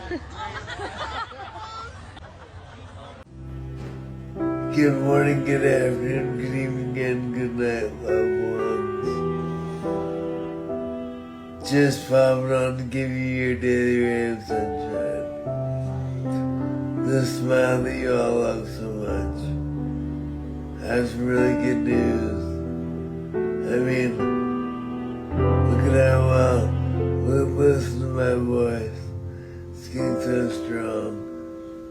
Good morning, good afternoon, good evening, and good night, loved ones. Just popping on to give you your daily ray of sunshine. The smile that you all love so much. I have some really good news. I mean, look at how well, listen to my voice. It's getting so strong.